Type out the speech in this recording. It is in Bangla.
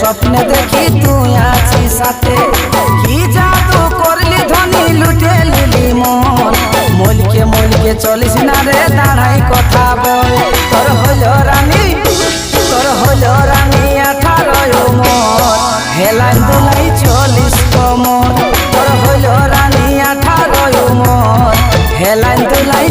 স্বপ্নে দেখি তুই আছিস সাথে। কি জাদু করলি ধনী লুটে লিলি মন, মলকে মলকে চলিস না রে দাঁড়াই কথা বল। তোর হলো রানী, তোর হলো রানী 18 উমর, হেলাই দুলাই চলিস কমর। তোর হলো রানী 18 উমর, হেলাই দুলাই